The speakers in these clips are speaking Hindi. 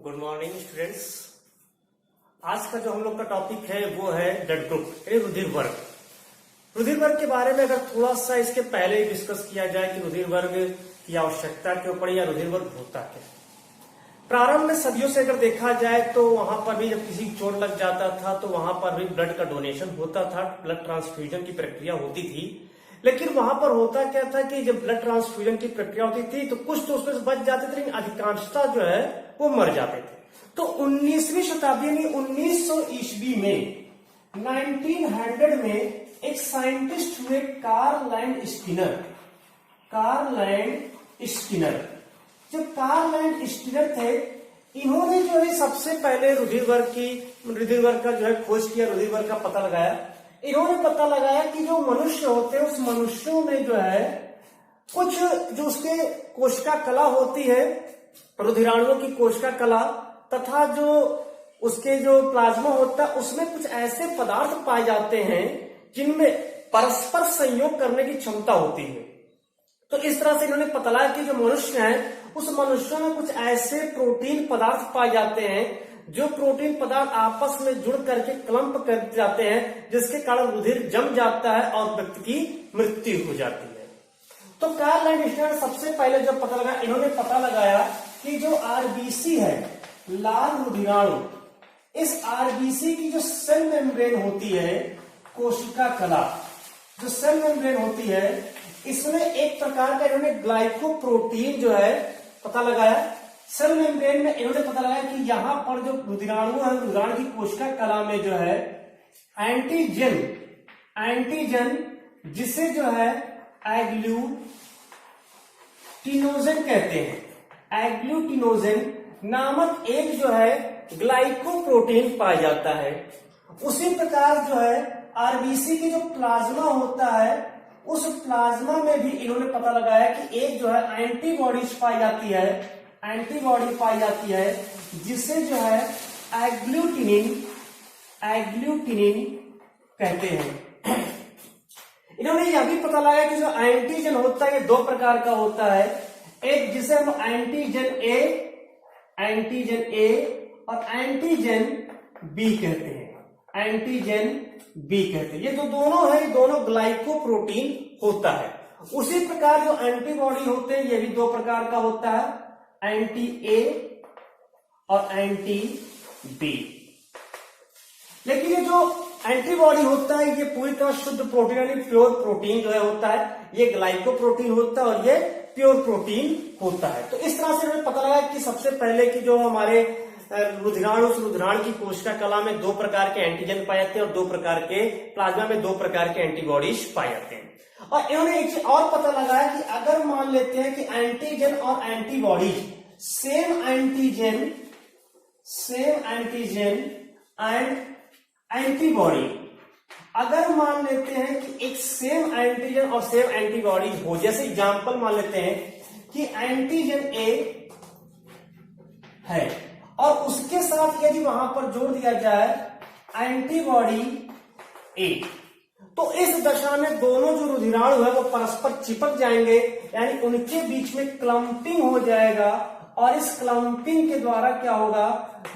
Good morning students. आज का जो हम लोग का टॉपिक है वो है ब्लड ग्रुप यानी रुधिर वर्ग। रुधिर वर्ग के बारे में अगर थोड़ा सा इसके पहले ही डिस्कस किया जाए कि रुधिर वर्ग की आवश्यकता क्यों पड़ी या रुधिर वर्ग होता क्या। प्रारंभ में सदियों से अगर देखा जाए तो वहां पर भी जब किसी चोट लग जाता था तो वहां पर भी ब्लड का डोनेशन होता था, ब्लड ट्रांसफ्यूजन की प्रक्रिया होती थी। लेकिन वहां पर होता क्या था कि जब ब्लड ट्रांसफ्यूजन की प्रक्रिया होती थी तो कुछ तो उसमें से बच जाते थे, लेकिन अधिकांशता जो है वो मर जाते थे। तो 19वीं शताब्दी यानी 1900 ईस्वी में 1900 में एक साइंटिस्ट हुए कार्ल लैंड स्किनर। जो कार्ल लैंड स्किनर थे, इन्होंने जो है सबसे पहले रुधिर वर्ग का जो है खोज किया, रुधिर वर्ग का पता लगाया। इन्होंने पता लगाया कि जो मनुष्य होते हैं उस मनुष्यों में जो है कुछ जो उसके कोशिका कला होती है, रुधिराणुओं की कोशिका कला तथा जो उसके जो प्लाज्मा होता है उसमें कुछ ऐसे पदार्थ पाए जाते हैं जिनमें परस्पर संयोग करने की क्षमता होती है। तो इस तरह से इन्होंने पता लगाया कि जो मनुष्य है उस मनुष्यों में कुछ ऐसे प्रोटीन पदार्थ पाए जाते हैं जो प्रोटीन पदार्थ आपस में जुड़ करके क्लम्प कर जाते हैं, जिसके कारण रुधिर जम जाता है और व्यक्ति की मृत्यु हो जाती है। तो कार्ल लैंड स्किनर सबसे पहले जब पता लगाया, इन्होंने पता लगाया कि जो आरबीसी है, लाल रुधिराणु, इस आरबीसी की जो सेल मेम्ब्रेन होती है, कोशिका कला जो सेल मेम्ब्रेन होती है, इसमें एक प्रकार का इन्होंने ग्लाइकोप्रोटीन जो है पता लगाया। सेल मेम्ब्रेन में इन्होंने पता लगाया कि यहां पर जो रुधिराणु है, रुधिराणु की कोशिका कला में जो है एंटीजन जिसे जो है एग्लूटिनोजन कहते हैं, एग्लूटिनोजन नामक एक जो है ग्लाइकोप्रोटीन पाया जाता है। उसी प्रकार जो है आरबीसी की जो प्लाज्मा होता है, उस प्लाज्मा में भी इन्होंने पता लगाया कि एक जो है एंटीबॉडी पाई जाती है जिसे जो है एग्लूटिनिन कहते हैं। इन्होंने यह भी पता लगाया कि जो एंटीजन होता है ये दो प्रकार का होता है, एक जिसे हम एंटीजन ए और एंटीजन बी कहते हैं। ये जो दोनों है, दोनों ग्लाइकोप्रोटीन होता है। उसी प्रकार जो एंटीबॉडी होते हैं ये भी दो प्रकार का होता है, एंटी ए और एंटी बी। लेकिन ये जो एंटीबॉडी होता है ये पूरी तरह शुद्ध प्रोटीन यानी प्योर प्रोटीन जो है होता है, ये ग्लाइकोप्रोटीन होता है और ये प्योर प्रोटीन होता है। तो इस तरह से हमें पता लगा कि सबसे पहले की जो हमारे रुधिराणु की कोशिका कला में दो प्रकार के एंटीजन पाए जाते हैं और दो प्रकार के प्लाज्मा में दो प्रकार के एंटीबॉडीज पाए जाते हैं। और इन्होंने एक चीज और पता लगाया कि अगर मान लेते हैं कि एंटीजन और antibodies same antigen and antibody, अगर मान लेते हैं कि एक सेम एंटीजन और सेम एंटीबॉडीज हो, जैसे एग्जांपल मान लेते हैं कि एंटीजन ए है और उसके साथ यदि वहां पर जोड़ दिया जाए एंटीबॉडी ए, तो इस दशा में दोनों जो रुधिराणु है वो परस्पर चिपक जाएंगे, यानी उनके बीच में क्लम्पिंग हो जाएगा। और इस क्लम्पिंग के द्वारा क्या होगा,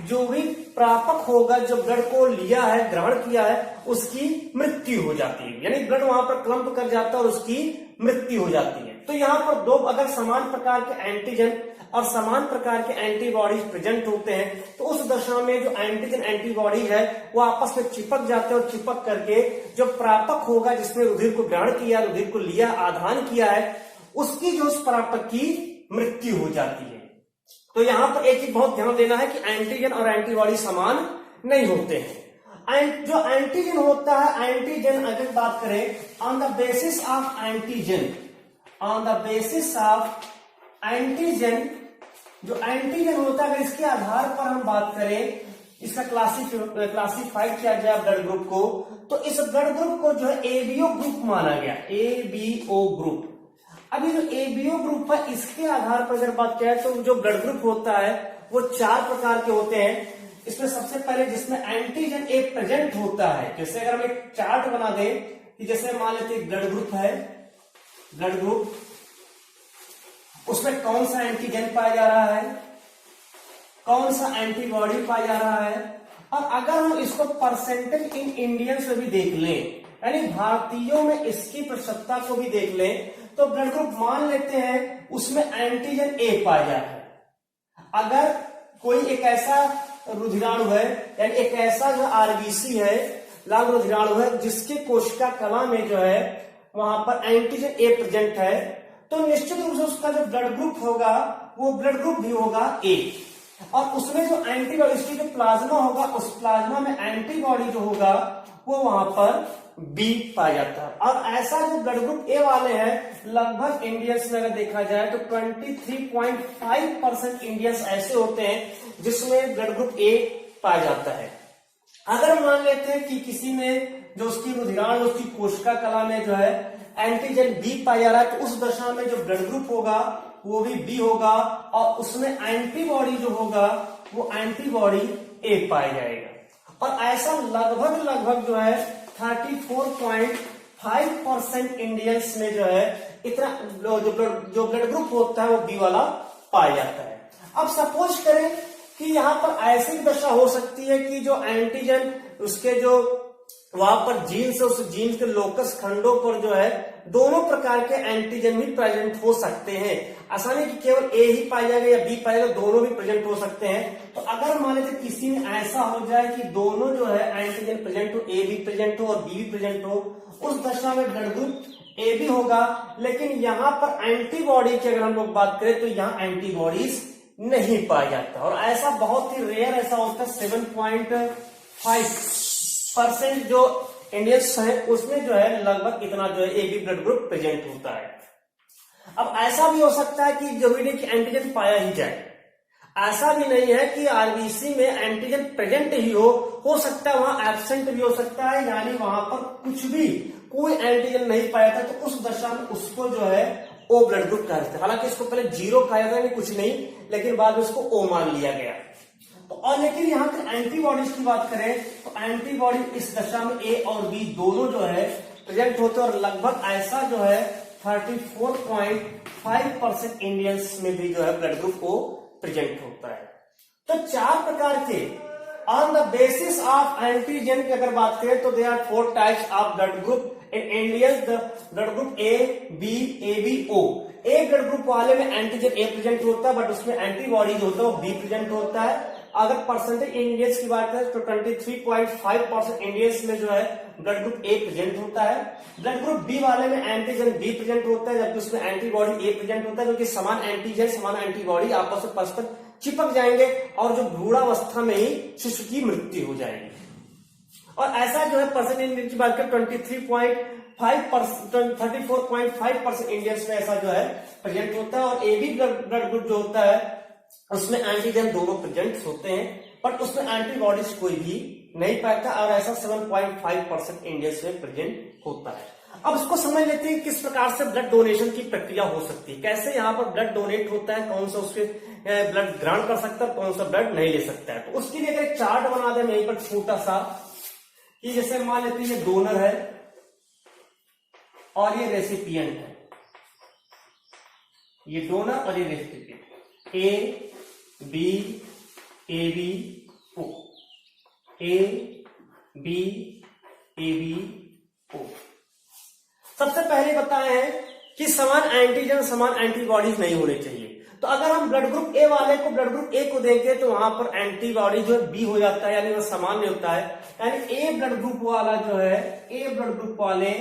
जो भी प्रापक होगा, जो ब्लड को लिया है, ग्रहण किया है, उसकी मृत्यु हो जाती है, यानी ब्लड वहां पर क्लम्प कर जाता है और उसकी मृत्यु हो जाती है। तो यहां पर दो अगर समान प्रकार के एंटीजन और समान प्रकार के एंटीबॉडीज प्रेजेंट होते हैं तो उस दशा में जो एंटीजन एंटीबॉडी है वो आपस में चिपक जाते हैं और चिपक करके जो प्रापक होगा, जिसने रुधिर को ग्रहण किया, रुधिर को लिया, आधान किया है, उसकी जो उस प्रापक की मृत्यु हो जाती है। तो यहां पर एक चीज बहुत ध्यान देना है कि एंटीजन और एंटीबॉडी समान नहीं होते हैं। जो एंटीजन होता है, एंटीजन अगर बात करें on the basis of antigen, जो एंटीजन होता है अगर इसके आधार पर हम बात करें, इसका क्लासिफाइड किया जाए ब्लड ग्रुप को, तो इस ब्लड ग्रुप को जो है एबीओ ग्रुप माना गया, एबीओ ग्रुप। अभी जो एबीओ ग्रुप है इसके आधार पर अगर बात किया तो जो ब्लड ग्रुप होता है वो चार प्रकार के होते हैं। इसमें सबसे पहले जिसमें एंटीजन ए प्रेजेंट होता है, जैसे अगर हम एक चार्ट बना दें कि जैसे मान लेते ब्लड ग्रुप है, ब्लड ग्रुप उसमें कौन सा एंटीजन पाया जा रहा है, कौन सा एंटीबॉडी पाया जा रहा है। और अगर हम इसको परसेंटेज इन इंडियंस में भी देख लें, यानी भारतीयों में इसकी प्रतिशतता को भी देख लें, तो ब्लड ग्रुप मान लेते हैं उसमें एंटीजन ए पाया जाता है। अगर कोई एक ऐसा रुधिराणु है, यानी एक ऐसा जो आरबीसी है, लाल रुधिराणु है, जिसके कोशिका कला में जो है वहां पर एंटीजन ए प्रेजेंट है, तो निश्चित रूप से उसका जो ब्लड ग्रुप होगा वो ब्लड ग्रुप भी होगा ए। और उसमें जो एंटीबॉडी, उसकी जो प्लाज्मा होगा, उस प्लाज्मा में एंटीबॉडी जो होगा वो वहां पर बी पाया जाता है। और ऐसा जो ब्लड ग्रुप ए वाले हैं, लगभग इंडियंस में अगर देखा जाए तो 23.5% इंडियंस ऐसे होते हैं जिसमें ब्लड ग्रुप ए पाया जाता है। अगर मान लेते हैं कि किसी में जो उसकी रुधिराणु, उसकी कोशिका कला में जो है एंटीजन बी पाया जा रहा है, तो उस दशा में जो ब्लड ग्रुप होगा वो भी बी होगा, और उसमें एंटीबॉडी जो होगा वो एंटीबॉडी ए पाया जाएगा। और ऐसा लगभग जो है 34.5% इंडियंस में जो है इतना जो ब्लड ग्रुप होता है वो बी वाला पाया जाता है। अब सपोज करें कि यहां पर ऐसी दशा हो सकती है कि जो एंटीजन, उसके जो वहां पर जीन्स है, उस जीन्स के लोकस खंडों पर जो है दोनों प्रकार के एंटीजन भी प्रेजेंट हो सकते हैं। आसानी कि केवल ए ही पाया जाएगा या बी पाया जाएगा, दोनों भी प्रेजेंट हो सकते हैं। तो अगर मान लेते किसी में ऐसा हो जाए कि दोनों जो है एंटीजन प्रेजेंट हो, ए भी प्रेजेंट हो और बी भी प्रेजेंट हो, उस दशा में ब्लड ग्रुप ए भी होगा। लेकिन यहाँ पर एंटीबॉडी की अगर हम लोग बात करें तो यहाँ एंटीबॉडीज नहीं पाया जाता, और ऐसा बहुत ही रेयर ऐसा होता है। 7.5% जो इंडियंस है उसमें जो है लगभग इतना जो है A B blood group present होता है। अब ऐसा भी हो सकता है कि जरूरी नहीं कि एंटीजन पाया ही जाए, ऐसा भी नहीं है कि आरबीसी में एंटीजन प्रेजेंट ही हो सकता है वहां एब्सेंट भी हो सकता है, यानी वहां पर कुछ भी कोई एंटीजन नहीं पाया था, तो उस दशा में उसको जो है ओ ब्लड ग्रुप कहते हैं। हालांकि इसको पहले जीरो कहा जाता है, कुछ नहीं, लेकिन बाद में इसको ओ मान लिया गया। तो और लेकिन यहाँ पर एंटीबॉडीज की बात करें तो एंटीबॉडी इस दशा में ए और बी दोनों जो है प्रेजेंट होते हैं, और लगभग ऐसा जो है 34.5% इंडियंस में भी जो है ब्लड ग्रुप ओ प्रेजेंट होता है। तो चार प्रकार के on the basis of antigen की अगर बात करें तो there are 4 types of blood group in Indians. The blood group A B O. A blood group वाले में एंटीजन ए प्रेजेंट होता है, बट उसमें एंटीबॉडी जो होता है वो बी प्रेजेंट होता है। अगर परसेंटेज इंडियंस की बात करें तो 23.5% इंडियंस में जो है ब्लड ग्रुप ए प्रेजेंट होता है। ब्लड ग्रुप बी वाले में एंटीजन बी प्रेजेंट होता है, जबकि उसमें एंटीबॉडी ए प्रेजेंट होता है, क्योंकि समान एंटीजन समान एंटीबॉडी आपस में परस्पर चिपक जाएंगे और जो भ्रूणावस्था में ही शिशु की मृत्यु हो जाएगी। और ऐसा जो है परसेंटेज इंडियन की बात करें 34.5% इंडियंस में ऐसा जो है प्रेजेंट होता है। और ए बी ब्लड ग्रुप जो होता है उसमें एंटीजन दोनों प्रेजेंट होते हैं, बट उसमें एंटीबॉडीज कोई भी नहीं पाता, और ऐसा 7.5% इंडियंस में प्रेजेंट होता है। अब इसको समझ लेते हैं किस प्रकार से ब्लड डोनेशन की प्रक्रिया हो सकती है, कैसे यहाँ पर ब्लड डोनेट होता है, कौन सा उसके ब्लड ग्रहण कर सकता है, कौन सा ब्लड नहीं ले सकता है। तो उसके लिए अगर एक चार्ट बना दे यहीं पर छोटा सा, कि जैसे मान लेते हैं ये डोनर है और ये रेसिपिएंट है, ये डोनर और ये recipient, A B O, A B O. सबसे पहले बताए हैं कि समान एंटीजन समान एंटीबॉडीज नहीं होने चाहिए। तो अगर हम ब्लड ग्रुप ए वाले को ब्लड ग्रुप ए को देंगे तो वहां पर एंटीबॉडी जो है बी हो जाता है, यानी वो समान नहीं होता है। यानी ए ब्लड ग्रुप वाला जो है, ए ब्लड ग्रुप वाले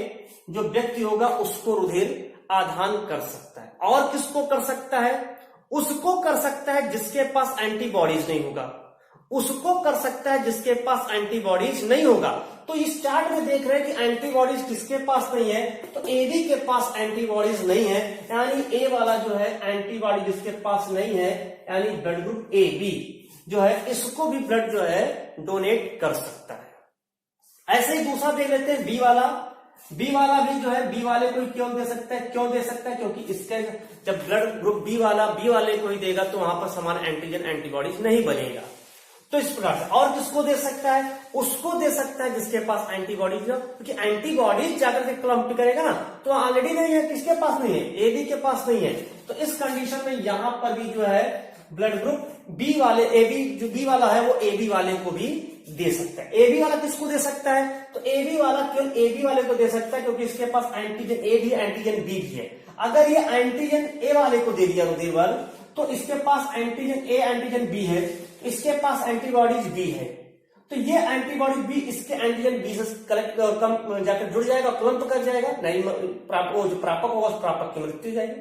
जो व्यक्ति होगा उसको रुधिर आदान कर सकता है। और किसको कर सकता है? उसको कर सकता है जिसके पास एंटीबॉडीज नहीं होगा, उसको कर सकता है जिसके पास एंटीबॉडीज नहीं होगा। तो इस चार्ट में देख रहे हैं कि एंटीबॉडीज किसके पास नहीं है, तो एबी के पास एंटीबॉडीज नहीं है, यानी ए वाला जो है एंटीबॉडी जिसके पास नहीं है, यानी ब्लड ग्रुप ए बी जो है इसको भी ब्लड जो है डोनेट कर सकता है। ऐसे ही दूसरा देख लेते हैं बी वाला। बी वाला भी जो है, बी वाले को क्यों दे सकता है? क्यों दे सकता है? क्योंकि इसके जब ब्लड ग्रुप बी वाला बी वाले को ही देगा तो वहां पर समान एंटीजन एंटीबॉडीज नहीं बनेगा। तो इस प्रकार से और किसको दे सकता है? उसको दे सकता है जिसके पास एंटीबॉडीज हो, क्योंकि एंटीबॉडीज जाकर के क्लम्प करेगा ना, तो ऑलरेडी नहीं है, किसके पास नहीं है? एबी के पास नहीं है। तो इस कंडीशन में यहां पर भी जो है ब्लड ग्रुप बी वाले, ए बी जो बी वाला है वो ए बी वाले को भी दे सकता है। ए बी वाला किसको दे सकता है? तो ए बी वाला केवल ए बी वाले को दे सकता है क्योंकि इसके पास एंटीजन ए भी है, एंटीजन बी भी है। अगर ये एंटीजन ए वाले को दे दिया रुधिर वर्ग, तो इसके पास एंटीजन ए एंटीजन बी है, इसके पास एंटीबॉडीज बी है, तो ये एंटीबॉडी बी इसके एंटीजन बी से कलेक्ट कम जाकर जुड़ जाएगा, क्लम्प कर जाएगा, नहीं वो जो प्रापक होगा उस प्रापक की मृत्यु हो जाएगी।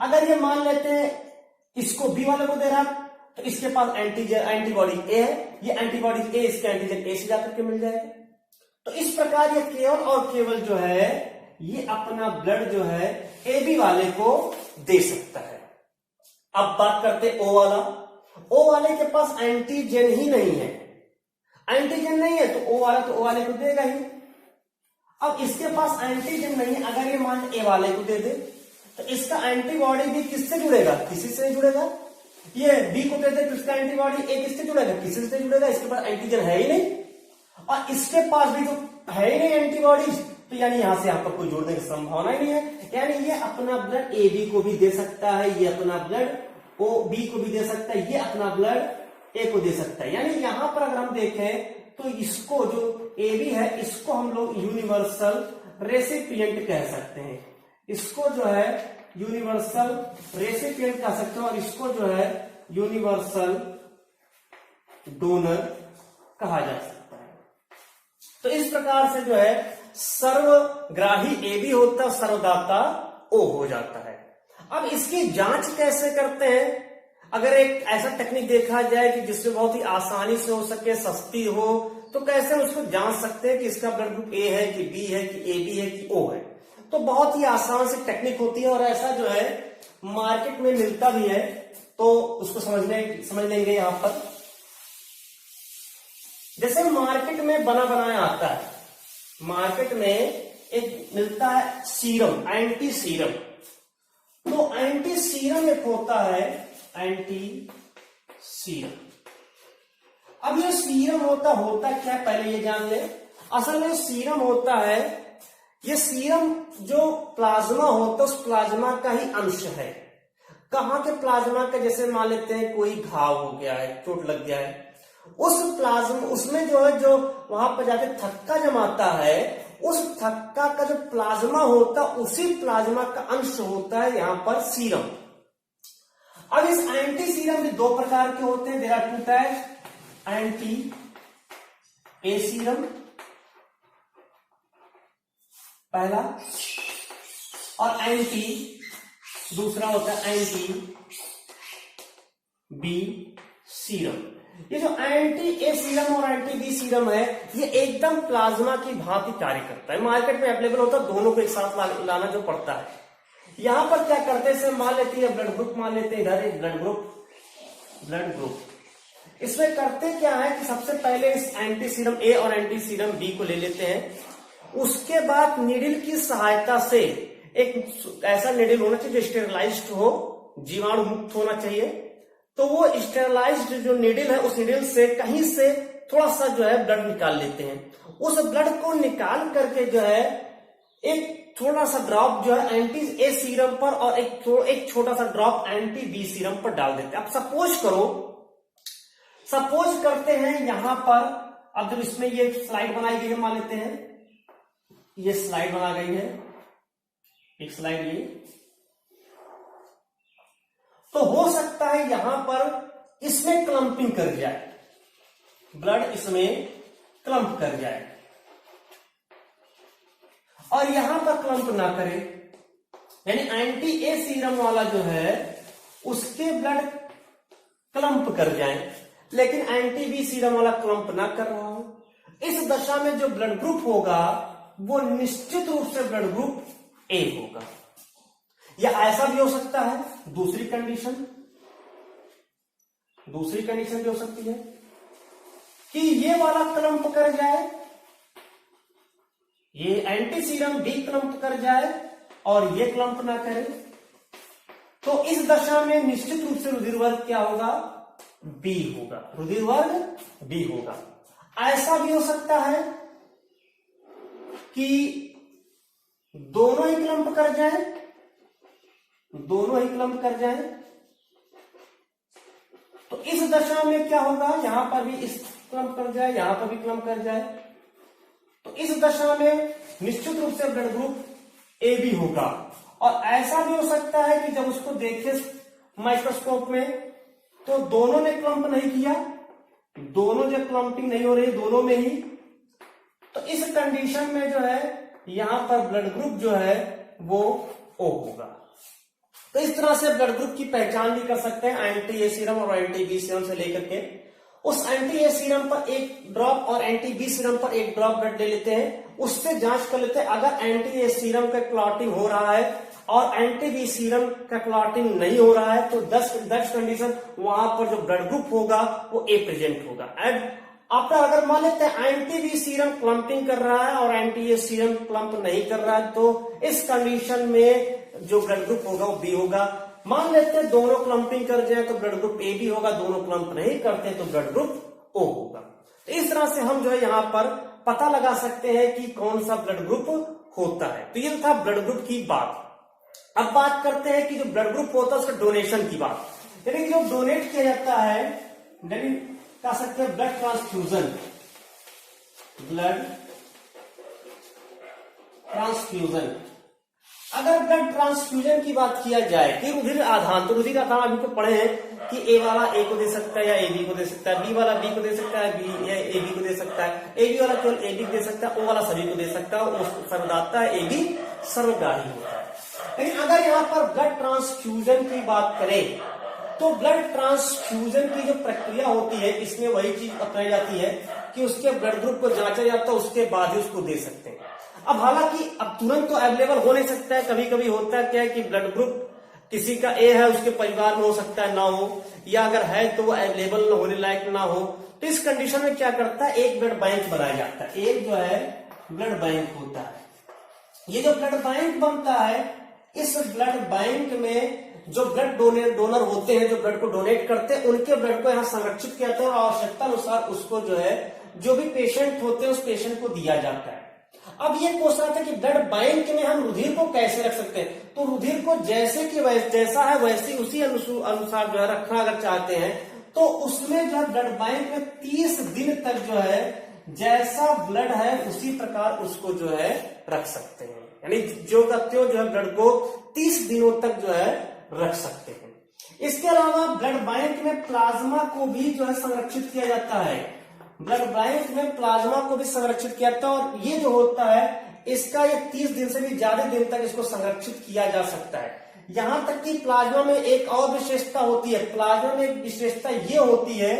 अगर ये मान लेते हैं इसको बी वाले को दे रहा, तो इसके पास एंटीबॉडी ए है, ये एंटीबॉडी ए इसके एंटीजन ए से जाकर के मिल जाएगा। तो इस प्रकार ये केवल और केवल जो है ये अपना ब्लड जो है ए बी वाले को दे सकता है। अब बात करते ओ वाला। ओ वाले के पास एंटीजन ही नहीं है, एंटीजन नहीं है तो ओ वाला तो ओ वाले को देगा ही। अब इसके पास एंटीजन नहीं है, अगर ये मान ए वाले को दे दे तो इसका एंटीबॉडी भी किससे जुड़ेगा? किसी से जुड़ेगा। ये बी को दे दे तो इसका एंटीबॉडी ए किससे जुड़ेगा? किसी से जुड़ेगा। इसके पास एंटीजन है ही नहीं और इसके पास भी तो है ही नहीं एंटीबॉडीज, तो यानी यहां से आपको कोई जोड़ने की संभावना ही नहीं है। यानी ये अपना ब्लड ए बी को भी दे सकता है, ये अपना ब्लड ओ बी को भी दे सकता है, ये अपना ब्लड ए को दे सकता है। यानी यहां पर अगर हम देखें तो इसको जो ए बी है इसको हम लोग यूनिवर्सल रेसिपिएंट कह सकते हैं, इसको जो है यूनिवर्सल रेसिपिएंट कह सकते हैं और इसको जो है यूनिवर्सल डोनर कहा जा सकता है। तो इस प्रकार से जो है सर्वग्राही ए बी होता है, सर्वदाता ओ हो जाता है। अब इसकी जांच कैसे करते हैं? अगर एक ऐसा टेक्निक देखा जाए कि जिससे बहुत ही आसानी से हो सके, सस्ती हो, तो कैसे उसको जांच सकते हैं कि इसका ब्लड ग्रुप ए है कि बी है कि ए बी है कि ओ है? तो बहुत ही आसान सी टेक्निक होती है और ऐसा जो है मार्केट में मिलता भी है, तो उसको समझ लेंगे यहां पर। जैसे मार्केट में बना बनाया आता है, मार्केट में एक मिलता है सीरम, एंटी सीरम। तो एंटी सीरम एक होता है एंटी सीरम। अब ये सीरम होता क्या, पहले ये जान ले। असल में सीरम होता है, ये सीरम जो प्लाज्मा होता है उस प्लाज्मा का ही अंश है। कहां के प्लाज्मा का? जैसे मान लेते हैं कोई घाव हो गया है, चोट लग गया है, उस प्लाज्मा उसमें जो है जो वहां पर जाके थक्का जमाता है, उस थक्का का जो प्लाज्मा होता है उसी प्लाज्मा का अंश होता है यहां पर सीरम। अब इस एंटी सीरम भी दो प्रकार के होते हैं, there are two types, anti A serum पहला और एंटी दूसरा होता है एंटी बी सीरम। ये जो एंटी ए सीरम और एंटी बी सीरम है ये एकदम प्लाज्मा की भांति कार्य करता है, मार्केट में अवेलेबल होता है, दोनों को एक साथ लाना जो पड़ता है। यहां पर क्या करते हैं, मान लेते हैं ब्लड ग्रुप, मान लेते हैं इधर एक ब्लड ग्रुप। इसमें करते क्या है कि सबसे पहले इस एंटी सीरम ए और एंटी सीरम बी को ले लेते हैं, उसके बाद निडिल की सहायता से, एक ऐसा निडिल होना चाहिए जो स्टेरलाइज्ड हो, जीवाणु मुक्त होना चाहिए, तो वो स्टेरलाइज्ड जो निडिल है उस निडिल से कहीं से थोड़ा सा जो है ब्लड निकाल लेते हैं। उस ब्लड को निकाल करके जो है एक थोड़ा सा ड्रॉप जो है एंटी ए सीरम पर और एक छोटा सा ड्रॉप एंटी बी सीरम पर डाल देते हैं। अब सपोज करते हैं यहां पर, अब जब इसमें ये स्लाइड बनाई गई है, मान लेते हैं ये स्लाइड बना गई है, एक स्लाइड ये, तो हो सकता है यहां पर इसमें क्लम्पिंग कर जाए, ब्लड इसमें क्लम्प कर जाए और यहां पर क्लम्प ना करे, यानी एंटी ए सीरम वाला जो है उसके ब्लड क्लम्प कर जाए लेकिन एंटी बी सीरम वाला क्लम्प ना कर रहा हो। इस दशा में जो ब्लड ग्रुप होगा वो निश्चित रूप से ब्लड ग्रुप ए होगा। या ऐसा भी हो सकता है, दूसरी कंडीशन भी हो सकती है कि ये वाला क्लम्प कर जाए, ये एंटी सीरम बी क्लम्प कर जाए और ये क्लम्प ना करे, तो इस दशा में निश्चित रूप से रुधिर वर्ग क्या होगा? बी होगा, रुधिर वर्ग बी होगा। ऐसा भी हो सकता है कि दोनों ही क्लम्प कर जाए, इस दशा में क्या होगा, यहां पर भी इस क्लम्प कर जाए, यहां पर भी क्लम्प कर जाए, तो इस दशा में निश्चित रूप से ब्लड ग्रुप ए भी होगा। और ऐसा भी हो सकता है कि जब उसको देखे माइक्रोस्कोप में तो दोनों ने क्लम्प नहीं किया, दोनों जब क्लम्पिंग नहीं हो रही दोनों में ही, तो इस कंडीशन में जो है यहां पर ब्लड ग्रुप जो है वो ओ होगा। तो इस तरह से ब्लड ग्रुप की पहचान भी कर सकते हैं एंटी ए सीरम और एंटी बी सीरम से लेकर के। उस एंटी ए सीरम पर एक ड्रॉप और एंटी बी सीरम पर एक ड्रॉप ब्लड ले लेते हैं, उससे जांच कर लेते हैं। अगर एंटी ए सीरम का क्लॉटिंग हो रहा है और एंटी बी सीरम का क्लॉटिंग नहीं हो रहा है तो दैट्स कंडीशन वहां पर जो ब्लड ग्रुप होगा वो ए प्रेजेंट होगा। एंड आपका अगर मान लेते हैं एंटी बी सीरम क्लम्पिंग कर रहा है और एंटी ए सीरम क्लम्प नहीं कर रहा है, तो इस कंडीशन में जो ब्लड ग्रुप होगा वो बी होगा। मान लेते हैं दोनों क्लम्पिंग कर जाए तो ब्लड ग्रुप ए भी होगा, दोनों क्लम्प नहीं करते तो ब्लड ग्रुप ओ होगा। तो इस तरह से हम जो है यहां पर पता लगा सकते हैं कि कौन सा ब्लड ग्रुप होता है। तो ये था ब्लड ग्रुप की बात। अब बात करते हैं कि जो ब्लड ग्रुप होता है उसका डोनेशन की बात, यानी कि जो डोनेट किया जाता है, यानी कह सकते हैं ब्लड ट्रांसफ्यूजन, ब्लड ट्रांसफ्यूजन। अगर ब्लड ट्रांसफ्यूजन की बात किया जाए कि रुधिर आधान, तो रुधिर आधान अभी तो पढ़े हैं कि ए वाला ए को दे सकता है या ए बी को दे सकता है, बी वाला बी को दे सकता है, बी या ए बी को दे सकता है, ए बी वाला केवल ए बी को दे सकता है, ओ वाला सभी को दे सकता है, वो सर्वदाता है, ए बी सर्वग्राही होता है। लेकिन अगर यहाँ पर ब्लड ट्रांसफ्यूजन की बात करें तो ब्लड ट्रांसफ्यूजन की जो प्रक्रिया होती है इसमें वही चीज अपनाई जाती है कि उसके ब्लड ग्रुप को जांचा जाता है, उसके बाद ही उसको दे सकते हैं। अब हालांकि अब तुरंत तो अवेलेबल हो नहीं सकता है, कभी कभी होता है क्या है कि ब्लड ग्रुप किसी का ए है उसके परिवार में हो सकता है ना हो, या अगर है तो वो अवेलेबल होने लायक ना हो। तो इस कंडीशन में क्या करता है, एक ब्लड बैंक बनाया जाता है, एक जो है ब्लड बैंक होता है। ये जो ब्लड बैंक बनता है, इस ब्लड बैंक में जो ब्लड डोनर होते हैं, जो ब्लड को डोनेट करते हैं, उनके ब्लड को यहाँ संरक्षित किया जाता है और आवश्यकता अनुसार उसको जो है जो भी पेशेंट होते हैं उस पेशेंट को दिया जाता है। अब ये क्वेश्चन आता है कि ब्लड बैंक में हम रुधिर को कैसे रख सकते हैं, तो रुधिर को जैसे कि जैसा है वैसे उसी अनुसार जो है रखना अगर चाहते हैं तो उसमें जो है ब्लड बैंक में 30 दिन तक जो है जैसा ब्लड है उसी प्रकार उसको जो है रख सकते हैं, यानी जो करते हो जो है ब्लड को 30 दिनों तक जो है रख सकते हैं। इसके अलावा ब्लड बैंक में प्लाज्मा को भी जो है संरक्षित किया जाता है, ब्लड बैंक में प्लाज्मा को भी संरक्षित किया जाता है और ये जो होता है इसका ये 30 दिन से भी ज्यादा दिन तक इसको संरक्षित किया जा सकता है। यहां तक कि प्लाज्मा में एक और विशेषता होती है, प्लाज्मा में एक विशेषता ये होती है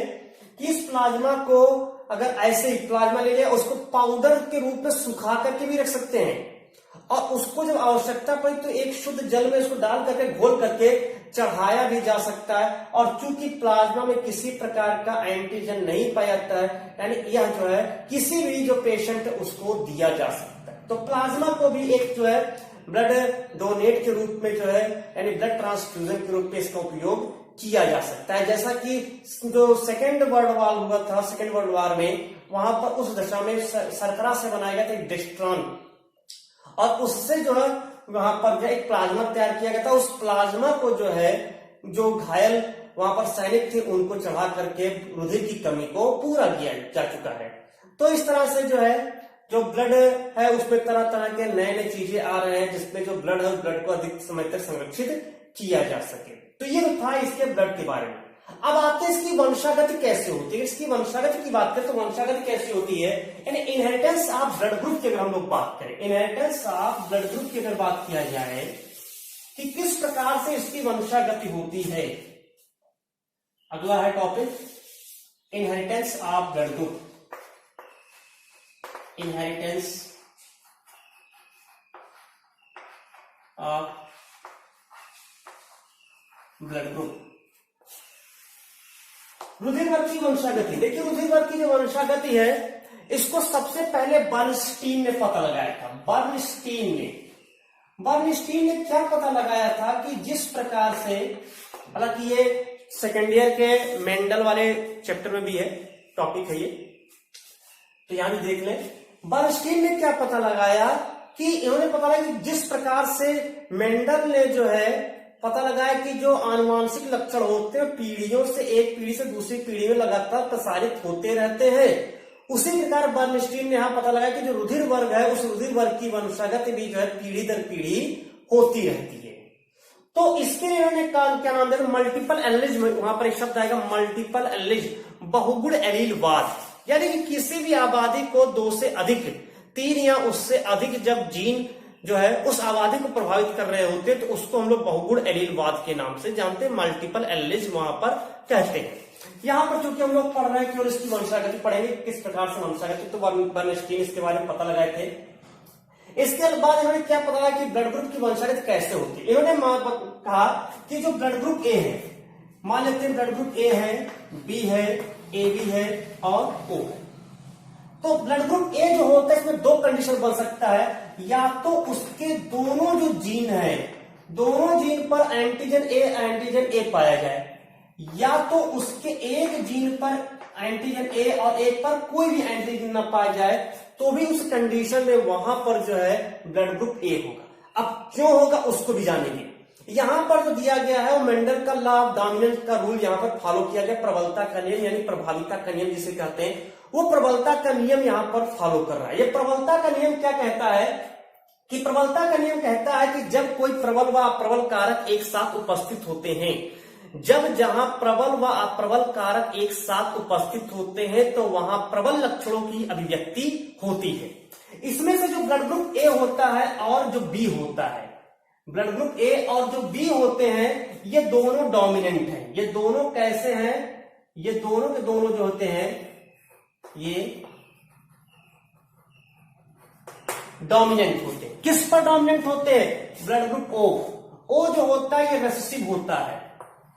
कि इस प्लाज्मा को अगर ऐसे ही प्लाज्मा ले लिया उसको पाउडर के रूप में सुखा करके भी रख सकते हैं और उसको जब आवश्यकता पड़ी तो एक शुद्ध जल में इसको डाल करके घोल करके चढ़ाया भी जा सकता है। और चूंकि प्लाज्मा में किसी प्रकार का एंटीजन नहीं पाया जाता है, यानी यह जो है किसी भी जो पेशेंट है उसको दिया जा सकता है। तो प्लाज्मा को भी एक जो है ब्लड डोनेट के रूप में जो है यानी ब्लड ट्रांसफ्यूजन के रूप में इसका उपयोग किया जा सकता है। जैसा कि जो सेकेंड वर्ल्ड वॉर हुआ था, सेकेंड वर्ल्ड वॉर में वहां पर उस दशा में शर्करा से बनाया गया था डेस्ट्रॉन और उससे जो है वहां पर जो एक प्लाज्मा तैयार किया गया था। उस प्लाज्मा को जो है जो घायल वहां पर सैनिक थे उनको चढ़ा करके रुधिर की कमी को पूरा किया जा चुका है। तो इस तरह से जो है जो ब्लड है उसमें तरह तरह के नए नए चीजें आ रहे हैं जिसमें जो ब्लड है ब्लड को अधिक समय तक संरक्षित किया जा सके। तो ये था इसके ब्लड के बारे में। अब आते हैं इसकी वंशागति कैसे होती है। इसकी वंशागति की बात करें तो वंशागति कैसी होती है, यानी इनहेरिटेंस ऑफ ब्लड ग्रुप की अगर हम लोग बात करें, इनहेरिटेंस ऑफ ब्लड ग्रुप की अगर बात किया जाए कि किस प्रकार से इसकी वंशागति होती है। अगला है topic inheritance of blood group. Inheritance of blood group. रुधिर वर्ग की वंशागति, देखिए रुधिर वर्ग की जो वंशागति है इसको सबसे पहले बर्नस्टीन ने पता लगाया था। बर्नस्टीन ने क्या पता लगाया था कि जिस प्रकार से, हालांकि ये सेकेंड ईयर के मेंडल वाले चैप्टर में भी है, टॉपिक है ये, तो यहां भी देख लें। बर्नस्टीन ने क्या पता लगाया कि इन्होंने पता लगाया कि जिस प्रकार से मेंडल ने जो है पता लगाया कि जो आनुवांशिक लक्षण होते हैं पीढ़ियों से एक पीढ़ी से दूसरी पीढ़ी में लगातार प्रसारित होते रहते हैं। उसी प्रकार बर्नस्टीन ने यहां पता लगाया कि जो रुधिर वर्ग है उस रुधिर वर्ग की वंशागत भी जो है पीढ़ी दर पीढ़ी होती रहती है। तो इसके लिए इन्होंने क्या नाम दिया, मल्टीपल एलिज, वहां पर एक शब्द आएगा मल्टीपल एलिज, बहुगुण एलीलवाद, यानी कि किसी भी आबादी को 2 से अधिक, 3 या उससे अधिक जब जीन जो है उस आबादी को प्रभावित कर रहे होते हैं तो उसको हम लोग बहुगुण एलीलवाद के नाम से जानते हैं, मल्टीपल एलिज वहां पर कहते हैं। यहां पर चूंकि हम लोग पढ़ रहे हैं कि इसकी वंशागति पढ़ेंगे किस प्रकार से वंशागति, तो बर्नस्टीन इसके बारे में पता लगाए थे। इसके बाद इन्होंने क्या पता लगा कि ब्लड ग्रुप की वंशागति कैसे होती है। इन्होंने कहा कि जो ब्लड ग्रुप ए है, मान लेते हैं ब्लड ग्रुप ए है, बी है, ए बी है और ओ है। तो ब्लड ग्रुप ए जो होता है इसमें 2 कंडीशन बन सकता है, या तो उसके दोनों जो जीन है, दोनों जीन पर एंटीजन ए पाया जाए, या तो उसके एक जीन पर एंटीजन ए और एक पर कोई भी एंटीजन न पाया जाए, तो भी उस कंडीशन में वहां पर जो है ब्लड ग्रुप ए होगा। अब क्यों होगा उसको भी जानेंगे। यहां पर जो दिया गया है वो मेंडल का लॉ ऑफ डोमिनेंस का रूल यहां पर फॉलो किया गया, प्रबलता का नियम यानी प्रभाविता का नियम जिसे कहते हैं, वो प्रबलता का नियम यहां पर फॉलो कर रहा है। ये प्रबलता का नियम क्या कहता है कि प्रबलता का नियम कहता है कि जब कोई प्रबल व अप्रबल कारक एक साथ उपस्थित होते हैं, जब जहां प्रबल व अप्रबल कारक एक साथ उपस्थित होते हैं तो वहां प्रबल लक्षणों की अभिव्यक्ति होती है। इसमें से जो ब्लड ग्रुप ए होता है और जो बी होता है, ब्लड ग्रुप ए और जो बी होते हैं ये दोनों डोमिनेंट हैं। ये दोनों कैसे हैं, ये दोनों के दोनों जो होते हैं ये डोमिनेंट होते हैं। किस पर डोमिनेंट होते हैं, ब्लड ग्रुप ओ जो होता है ये रेसेसिव होता है,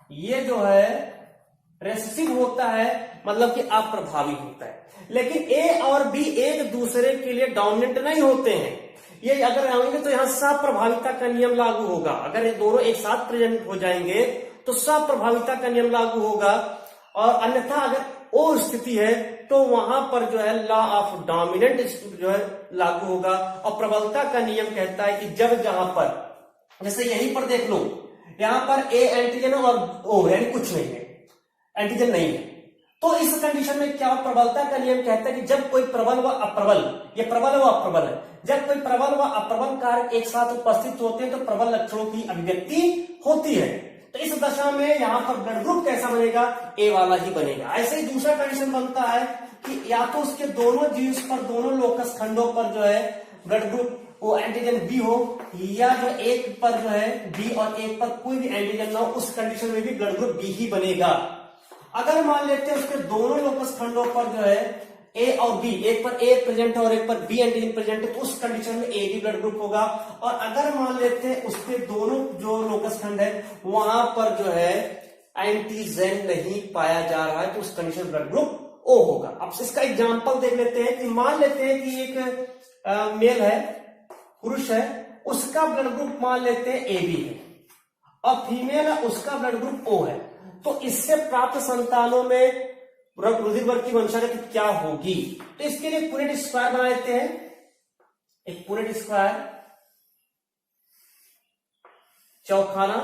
ये जो है रेसेसिव होता है मतलब कि अप्रभावी होता है। लेकिन ए और बी एक दूसरे के लिए डोमिनेंट नहीं होते हैं, ये अगर आएंगे तो यहां सप्रभाविता का नियम लागू होगा। अगर ये दोनों एक साथ प्रेजेंट हो जाएंगे तो सप्रभाविता का नियम लागू होगा, और अन्यथा अगर ओ स्थिति है तो वहां पर जो है लॉ ऑफ डोमिनेंट जो है लागू होगा। और प्रबलता का नियम कहता है कि जब जहां पर, जैसे यहीं पर देख लो, यहां पर ए एंटीजन और ओ यानी कुछ नहीं है, एंटीजन नहीं है, तो इस कंडीशन में क्या प्रबलता का नियम कहता है कि जब कोई प्रबल व अप्रबल, ये प्रबल व अप्रबल है, जब कोई प्रबल व अप्रबल कारक एक साथ उपस्थित होते हैं तो प्रबल लक्षणों की अभिव्यक्ति होती है। तो इस दशा में यहां पर ब्लड ग्रुप कैसा बनेगा, ए वाला ही बनेगा। ऐसे ही दूसरा कंडीशन बनता है कि या तो उसके दोनों जीन्स पर, दोनों लोकस खंडों पर जो है ब्लड ग्रुप वो एंटीजन बी हो, या जो एक पर जो है बी और एक पर कोई भी एंटीजन ना हो, उस कंडीशन में भी ब्लड ग्रुप बी ही बनेगा। अगर मान लेते हैं उसके दोनों लोकस खंडों पर जो है ए और बी, एक पर ए प्रेजेंट है और एक पर बी एंटीजन प्रेजेंट है, तो उस कंडीशन में ए बी ब्लड ग्रुप होगा। और अगर मान लेते हैं उसके दोनों जो लोकस खंड है वहां पर जो है एंटीजन नहीं पाया जा रहा है, तो उस कंडीशन ब्लड ग्रुप ओ होगा। अब इसका एग्जांपल देख लेते हैं कि मान लेते हैं कि एक मेल है, पुरुष है, उसका ब्लड ग्रुप मान लेते हैं ए बी है, और फीमेल है उसका ब्लड ग्रुप ओ है, तो इससे प्राप्त संतानों में रुधिर वर्ग की वंशागति क्या होगी। तो इसके लिए पूरे स्क्वायर बना लेते हैं, एक पूरे स्क्वायर चौखाना,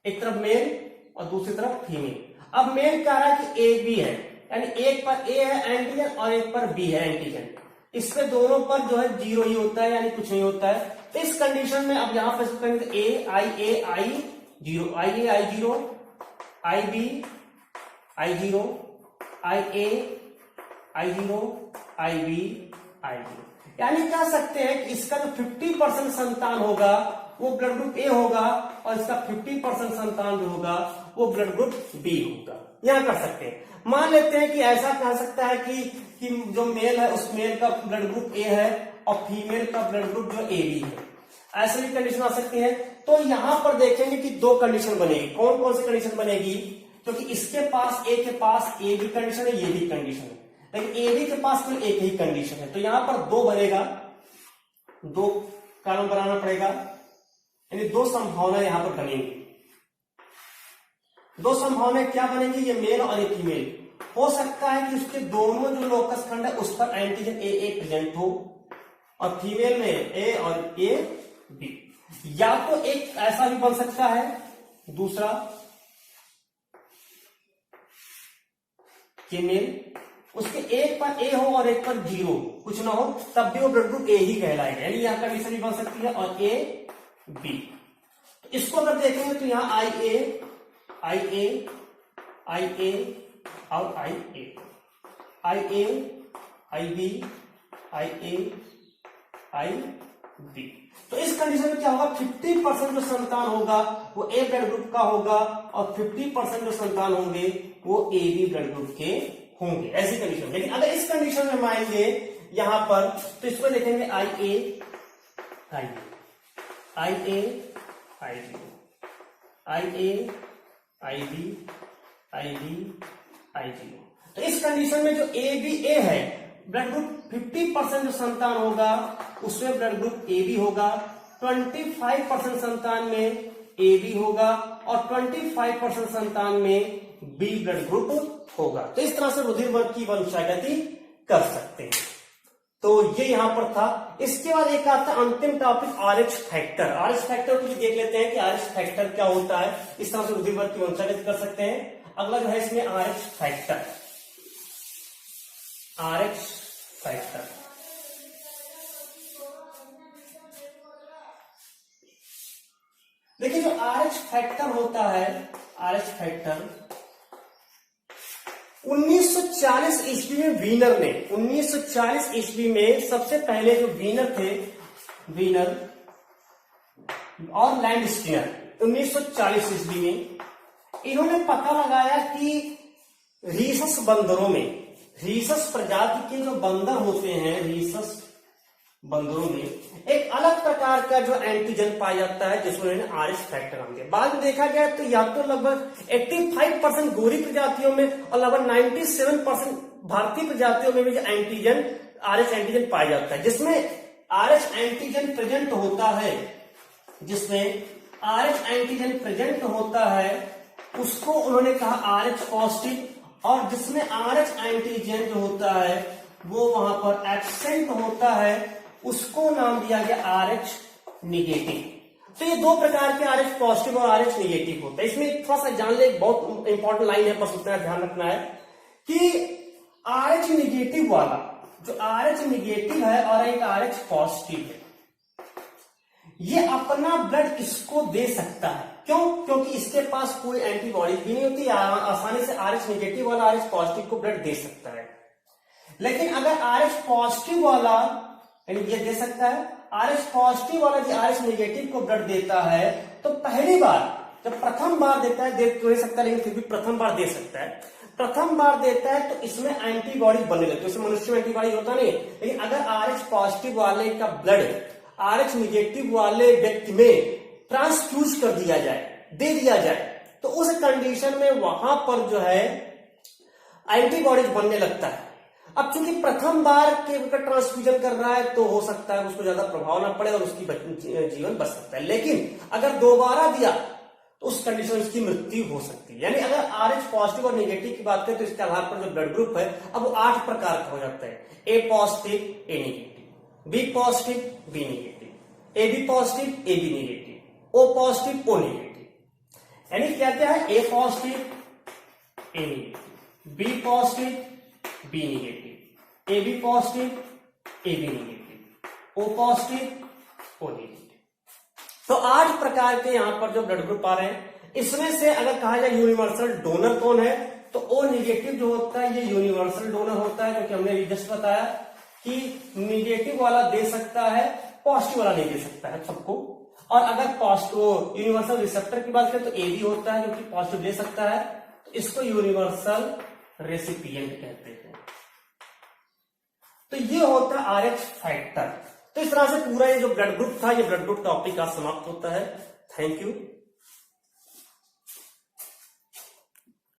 एक तरफ मेल और दूसरी तरफ फीमेल। अब मेल कह रहा है कि ए बी है, यानी एक पर ए है एंटीजन और एक पर बी है एंटीजन, इसके दोनों पर जो है जीरो ही होता है यानी कुछ नहीं होता है। तो इस कंडीशन में अब यहां पर A I zero, I zero, I B I zero, I zero, I zero, यानी कह सकते हैं कि इसका जो 50% संतान होगा वो ब्लड ग्रुप ए होगा और इसका 50% संतान जो होगा वो ब्लड ग्रुप बी होगा। यहां कर सकते हैं, मान लेते हैं कि ऐसा कह सकता है कि जो मेल है उस मेल का ब्लड ग्रुप ए है और फीमेल का ब्लड ग्रुप जो ए बी है, ऐसे भी कंडीशन आ सकती है। तो यहां पर देखेंगे कि 2 कंडीशन बनेगी। कौन कौन सी कंडीशन बनेगी, क्योंकि इसके पास ए के पास ए भी कंडीशन है, ये भी कंडीशन है, लेकिन ए बी के पास कोई एक ही कंडीशन है, तो यहां पर 2 बनेगा, 2 कॉलम बनाना पड़ेगा, यानी 2 संभावना यहां पर बनेंगी। 2 संभावनाएं क्या बनेंगी, ये मेल और ये फीमेल। हो सकता है कि उसके दोनों जो लोकस खंड है उस पर एंटीजन ए प्रेजेंट हो और फीमेल में ए और ए बी। या तो एक ऐसा भी बन सकता है, दूसरा कि मेल उसके एक पर ए हो और एक पर जीरो कुछ ना हो, तब भी वो ब्लड ग्रुप ए ही कहलाएगा। यानी यहां कंडीशन भी बन सकती है और ए बी। तो इसको अगर देखेंगे तो यहां आई ए आई ए आई ए और आई A I A I B I A I B. तो इस कंडीशन में क्या होगा, 50% जो संतान होगा वो ए ब्लड ग्रुप का होगा और 50% जो संतान होंगे वो ए बी ब्लड ग्रुप के होंगे, ऐसी कंडीशन। लेकिन अगर इस कंडीशन में मानेंगे यहां पर तो इसको देखेंगे I A I B I A I B I A I B I B I B. तो इस कंडीशन में जो ए बी ए है ब्लड ग्रुप 50% जो संतान होगा उसमें ब्लड ग्रुप ए बी होगा, 25% संतान में ए बी होगा और 25% संतान में बी ब्लड ग्रुप होगा। तो इस तरह से रुधिर वर्ग की वंशागति कर सकते हैं। तो ये यहां पर था। इसके बाद एक आता है अंतिम topic RH factor. RH factor को भी देख लेते हैं कि आरएच फैक्टर क्या होता है। इस तरह से रुधिर वर्ग की वंशागति कर सकते हैं। अगला जो है इसमें आरएच फैक्टर। आरएच फैक्टर देखिए, जो आरएच फैक्टर होता है, आरएच फैक्टर 1940 ईस्वी में वीनर ने 1940 ईस्वी में सबसे पहले जो वीनर थे, वीनर और लैंड स्टीनर 1940 ईस्वी में इन्होंने पता लगाया कि रीसस बंदरों में, रीसस प्रजाति के जो बंदर होते हैं, रीसस बंदरों में एक अलग प्रकार का जो एंटीजन पाया जाता है जिसको उन्होंने आरएच फैक्टर नाम दिया। बाद में देखा गया तो या तो लगभग 85% गोरी प्रजातियों में और लगभग 97% भारतीय प्रजातियों में भी जो एंटीजन आरएच एंटीजन पाया जाता है, जिसमें आरएच एंटीजन प्रेजेंट होता है, जिसमें आरएच एंटीजन प्रेजेंट होता है उसको उन्होंने कहा आरएच पॉजिटिव, और जिसमें आरएच एंटीजन जो होता है वो वहां पर एब्सेंट होता है उसको नाम दिया गया आरएच निगेटिव। तो ये दो प्रकार के आरएच पॉजिटिव और आरएच निगेटिव होता है। इसमें थोड़ा सा जान ले, बहुत इंपॉर्टेंट लाइन है, बस उतना ध्यान रखना है कि आरएच निगेटिव वाला, जो आरएच निगेटिव है और एक आरएच पॉजिटिव है, ये अपना ब्लड इसको दे सकता है। क्यों? क्योंकि इसके पास कोई एंटीबॉडी भी नहीं होती, आसानी से आरएच निगेटिव वाला आरएच पॉजिटिव को ब्लड दे सकता है। लेकिन अगर आरएच पॉजिटिव वाला, यानी ये दे सकता है, आरएच पॉजिटिव वाला जो आरएच निगेटिव को ब्लड देता है, तो पहली बार जब प्रथम बार देता है, दे तो सकता है लेकिन फिर भी प्रथम बार दे सकता है, प्रथम बार देता है तो इसमें एंटीबॉडी बनने लगती है। जैसे मनुष्य में एंटीबॉडी होता नहीं, लेकिन अगर आरएच पॉजिटिव वाले का ब्लड आरएच निगेटिव वाले व्यक्ति में ट्रांसफ्यूज कर दिया जाए, दे दिया जाए, तो उस कंडीशन में वहां पर जो है एंटीबॉडीज बनने लगता है। अब चूंकि प्रथम बार के ट्रांसफ्यूजन कर रहा है तो हो सकता है उसको ज्यादा प्रभाव ना पड़े और उसकी जीवन बच सकता है, लेकिन अगर दोबारा दिया तो उस कंडीशन में उसकी मृत्यु हो सकती है। यानी अगर आरएच पॉजिटिव और नेगेटिव की बात करें तो इसके आधार पर जो ब्लड ग्रुप है अब वो 8 प्रकार का हो जाता है। A positive, A negative, B positive, B negative, A B positive, A B negative, O positive, O negative. यानी क्या क्या है, A positive, A negative, B positive, B negative, A B positive, A B negative, O positive, O negative. तो 8 प्रकार के यहां पर जो ब्लड ग्रुप आ रहे हैं, इसमें से अगर कहा जाए यूनिवर्सल डोनर कौन है, तो ओ नेगेटिव जो होता है ये यूनिवर्सल डोनर होता है, क्योंकि हमने जस्ट बताया कि नेगेटिव वाला दे सकता है, पॉजिटिव वाला नहीं दे सकता है सबको। और अगर पॉजिटिव यूनिवर्सल रिसेप्टर की बात करें तो ए बी होता है, जो कि पॉजिटिव दे सकता है, तो इसको यूनिवर्सल रेसिपिएंट कहते हैं। तो ये होता है आरएच फैक्टर। तो इस तरह से पूरा ये जो ब्लड ग्रुप था, ये ब्लड ग्रुप टॉपिक आज समाप्त होता है। Thank you.